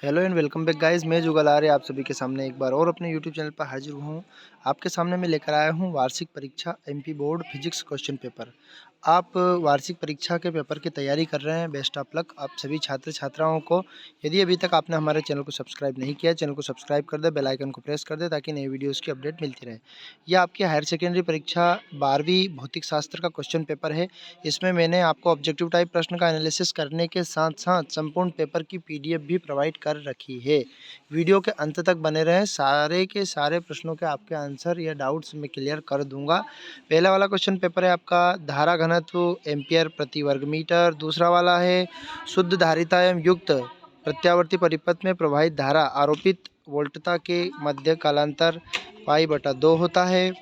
Hello and welcome back guys. मैं जुगल आ रहे आप सभी के सामने एक बार और अपने यूट्यूब चैनल पर हाजिर हूँ। आपके सामने मैं लेकर आया हूँ वार्षिक परीक्षा MP board physics question paper. आप वार्षिक परीक्षा के पेपर की तैयारी कर रहे हैं, बेस्ट ऑफ लक आप सभी छात्र छात्राओं को। यदि अभी तक आपने हमारे चैनल को सब्सक्राइब नहीं किया, चैनल को सब्सक्राइब कर दे, बेल आइकन को प्रेस कर दे ताकि नई वीडियोज़ की अपडेट मिलती रहे। यह आपकी हायर सेकेंडरी परीक्षा 12वीं भौतिक शास्त्र का क्वेश्चन पेपर है। इसमें मैंने आपको ऑब्जेक्टिव टाइप प्रश्न का एनालिसिस करने के साथ साथ संपूर्ण पेपर की पीडीएफ भी प्रोवाइड कर रखी है। वीडियो के अंत तक बने रहें, सारे के सारे प्रश्नों के आपके आंसर या डाउट्स मैं क्लियर कर दूंगा। पहला वाला क्वेश्चन पेपर है आपका धारा घनत्व एम्पियर प्रति वर्ग मीटर। दूसरा वाला है शुद्ध धारिता एवं युक्त प्रत्यावर्ती परिपथ में प्रवाहित धारा आरोपित वोल्टता के मध्य कालांतर पाई/2 होता है।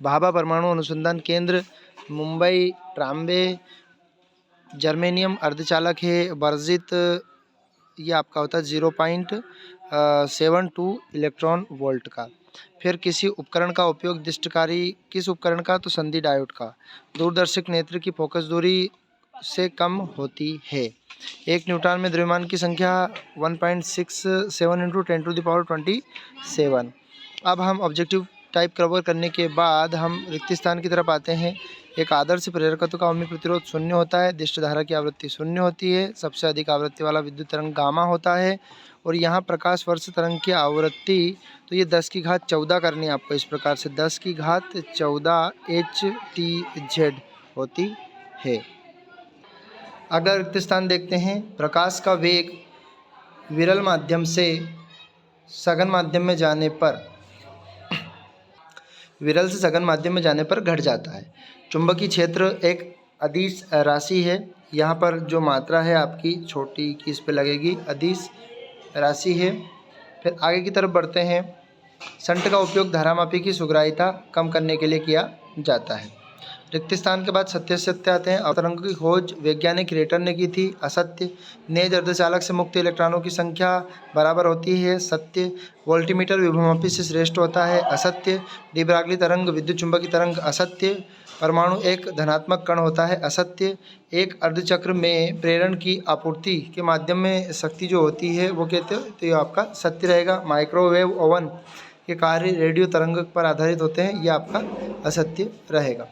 भाभा परमाणु अनुसंधान केंद्र मुंबई ट्राम्बे जर्मेनियम अर्धचालक है वर्जित। ये आपका होता है 0.72 इलेक्ट्रॉन वोल्ट का। फिर किसी उपकरण का उपयोग दृष्टिकारी, किस उपकरण का, तो संधि डायोड का, दूरदर्शक नेत्र की फोकस दूरी से कम होती है। एक न्यूट्रॉन में द्रव्यमान की संख्या 1.67 × 10⁻27। अब हम ऑब्जेक्टिव टाइप कवर करने के बाद हम रिक्त स्थान की तरफ आते हैं। एक आदर्श प्रेरकत्व का ओमनी प्रतिरोध 0 होता है, दिष्ट धारा की आवृत्ति 0 होती है, सबसे अधिक आवृत्ति वाला विद्युत तरंग गामा होता है। और यहाँ प्रकाश वर्ष तरंग की आवृत्ति तो ये 10⁻14 करनी है आपको, इस प्रकार से 10⁻14 HTZ होती है। अगला रिक्त स्थान देखते हैं। प्रकाश का वेग विरल माध्यम से सघन माध्यम में जाने पर विरल से सघन माध्यम में जाने पर घट जाता है। चुंबकीय क्षेत्र एक अदिश राशि है। यहाँ पर जो मात्रा है आपकी छोटी की इस पे लगेगी, अदिश राशि है। फिर आगे की तरफ बढ़ते हैं। शंट का उपयोग धारामापी की सुग्राह्यता कम करने के लिए किया जाता है। रिक्त स्थान के बाद सत्य सत्य आते हैं। अवतरंग की खोज वैज्ञानिक रेटर ने की थी, असत्य। नेज अर्धचालक से मुक्त इलेक्ट्रॉनों की संख्या बराबर होती है, सत्य। वोल्टीमीटर विभवमापी से श्रेष्ठ होता है, असत्य। डी ब्रागली तरंग विद्युत चुंबकीय तरंग, असत्य। परमाणु एक धनात्मक कण होता है, असत्य। एक अर्धचक्र में प्रेरण की आपूर्ति के माध्यम में शक्ति जो होती है वो कहते हैं, तो ये आपका सत्य रहेगा। माइक्रोवेव ओवन के कार्य रेडियो तरंग पर आधारित होते हैं, ये आपका असत्य रहेगा।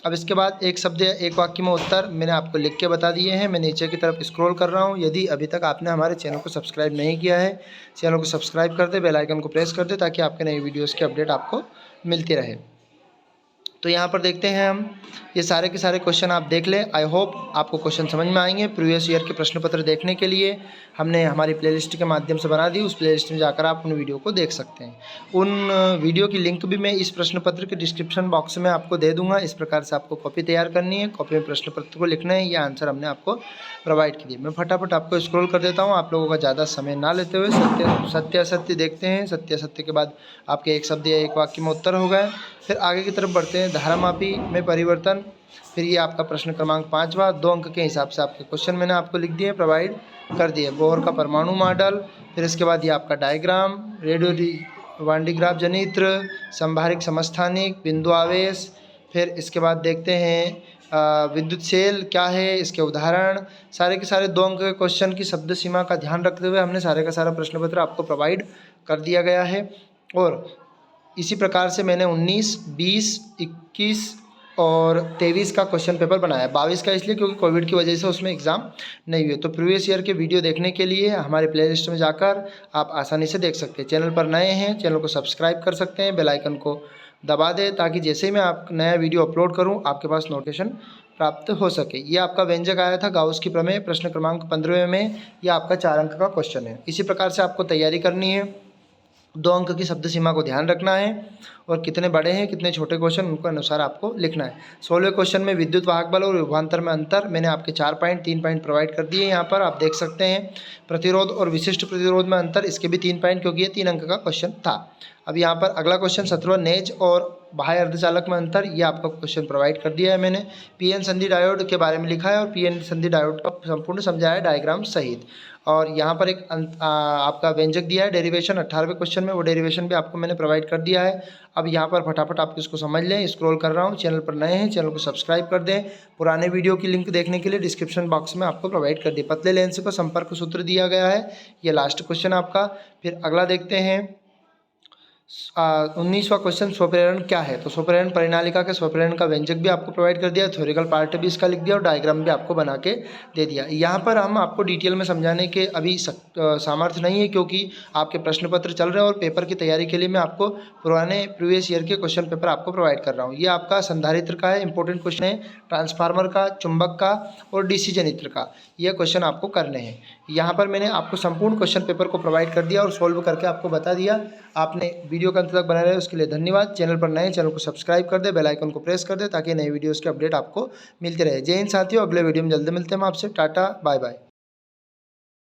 अब इसके बाद एक शब्द या एक वाक्य में उत्तर मैंने आपको लिख के बता दिए हैं। मैं नीचे की तरफ स्क्रॉल कर रहा हूँ। यदि अभी तक आपने हमारे चैनल को सब्सक्राइब नहीं किया है, चैनल को सब्सक्राइब कर दे, बेल आइकन को प्रेस कर दे ताकि आपके नई वीडियोज़ की अपडेट आपको मिलती रहे। तो यहाँ पर देखते हैं हम, ये सारे के सारे क्वेश्चन आप देख लें। आई होप आपको क्वेश्चन समझ में आएंगे। प्रीवियस ईयर के प्रश्न पत्र देखने के लिए हमने हमारी प्लेलिस्ट के माध्यम से बना दी, उस प्लेलिस्ट में जाकर आप उन वीडियो को देख सकते हैं। उन वीडियो की लिंक भी मैं इस प्रश्न पत्र के डिस्क्रिप्शन बॉक्स में आपको दे दूंगा। इस प्रकार से आपको कॉपी तैयार करनी है, कॉपी में प्रश्न पत्र को लिखना है, ये आंसर हमने आपको प्रोवाइड किए। मैं फटाफट आपको स्क्रॉल कर देता हूँ, आप लोगों का ज़्यादा समय ना लेते हुए सत्य असत्य देखते हैं। सत्य असत्य के बाद आपके एक शब्द या एक वाक्य में उत्तर हो गए। फिर आगे की तरफ बढ़ते हैं। धारामापी में परिवर्तन, फिर ये आपका प्रश्न क्रमांक 5वां, 2 अंक के हिसाब से आपके क्वेश्चन मैंने आपको लिख दिए, प्रोवाइड कर दिए। बोहर का परमाणु मॉडल, फिर इसके बाद ये आपका डायग्राम, रेडियो वांडीग्राफ जनित्र, संभारिक समस्थानिक, बिंदु आवेश। फिर इसके बाद देखते हैं विद्युत सेल क्या है, इसके उदाहरण, सारे के सारे 2 अंक के क्वेश्चन की शब्द सीमा का ध्यान रखते हुए हमने सारे का सारा प्रश्न पत्र आपको प्रोवाइड कर दिया गया है। और इसी प्रकार से मैंने 19, 20, 21 और 23 का क्वेश्चन पेपर बनाया। 22 का इसलिए क्योंकि कोविड की वजह से उसमें एग्ज़ाम नहीं हुए। तो प्रीवियस ईयर के वीडियो देखने के लिए हमारे प्लेलिस्ट में जाकर आप आसानी से देख सकते हैं। चैनल पर नए हैं, चैनल को सब्सक्राइब कर सकते हैं, बेल आइकन को दबा दें ताकि जैसे ही मैं आप नया वीडियो अपलोड करूं आपके पास नोटिफिकेशन प्राप्त हो सके। ये आपका व्यंजक आया था गाउस की प्रमेय, प्रश्न क्रमांक 15वें में। ये आपका 4 अंक का क्वेश्चन है। इसी प्रकार से आपको तैयारी करनी है। 2 अंक की शब्द सीमा को ध्यान रखना है और कितने बड़े हैं कितने छोटे क्वेश्चन उनके अनुसार आपको लिखना है। 16वें क्वेश्चन में विद्युत वाहक बल और विभवांतर में अंतर मैंने आपके 4 पॉइंट 3 पॉइंट प्रोवाइड कर दिए। यहाँ पर आप देख सकते हैं प्रतिरोध और विशिष्ट प्रतिरोध में अंतर, इसके भी 3 पॉइंट क्योंकि ये 3 अंक का क्वेश्चन था। अब यहाँ पर अगला क्वेश्चन 17वां, नेज और बाह्य अर्धचालक में अंतर, ये आपका क्वेश्चन प्रोवाइड कर दिया है मैंने। पीएन संधि डायोड के बारे में लिखा है और पीएन संधि डायोड का संपूर्ण समझाया है डायग्राम सहित। और यहाँ पर एक आपका व्यंजक दिया है डेरिवेशन 18वें क्वेश्चन में, वो डेरिवेशन भी आपको मैंने प्रोवाइड कर दिया है। अब यहाँ पर फटाफट आप इसको समझ लें। स्क्रॉल कर रहा हूँ, चैनल पर नए हैं चैनल को सब्सक्राइब कर दें। पुराने वीडियो की लिंक देखने के लिए डिस्क्रिप्शन बॉक्स में आपको प्रोवाइड कर दिए। पतले लेंस का संपर्क सूत्र दिया गया है, ये लास्ट क्वेश्चन आपका। फिर अगला देखते हैं 19वां क्वेश्चन, स्वप्रेरण क्या है। तो स्वप्रेरण परिनालिका के स्वप्रेरण का व्यंजक भी आपको प्रोवाइड कर दिया, थ्योरिकल पार्ट भी इसका लिख दिया और डायग्राम भी आपको बना के दे दिया। यहाँ पर हम आपको डिटेल में समझाने के अभी सामर्थ्य नहीं है, क्योंकि आपके प्रश्न पत्र चल रहे हैं और पेपर की तैयारी के लिए मैं आपको पुराने प्रीवियस ईयर के क्वेश्चन पेपर आपको प्रोवाइड कर रहा हूँ। ये आपका संधारित्र का है, इंपॉर्टेंट क्वेश्चन है, ट्रांसफार्मर का, चुंबक का और डीसी जनित्र का, ये क्वेश्चन आपको करने हैं। यहाँ पर मैंने आपको संपूर्ण क्वेश्चन पेपर को प्रोवाइड कर दिया और सॉल्व करके आपको बता दिया। आपने वीडियो के अंत तक बने रहे उसके लिए धन्यवाद। चैनल पर नए चैनल को सब्सक्राइब कर दे, बेल आइकन को प्रेस कर दे ताकि नई वीडियोस के अपडेट आपको मिलते रहे। जय हिंद साथियों, अगले वीडियो में जल्दी मिलते हैं हम आपसे। Tata bye bye.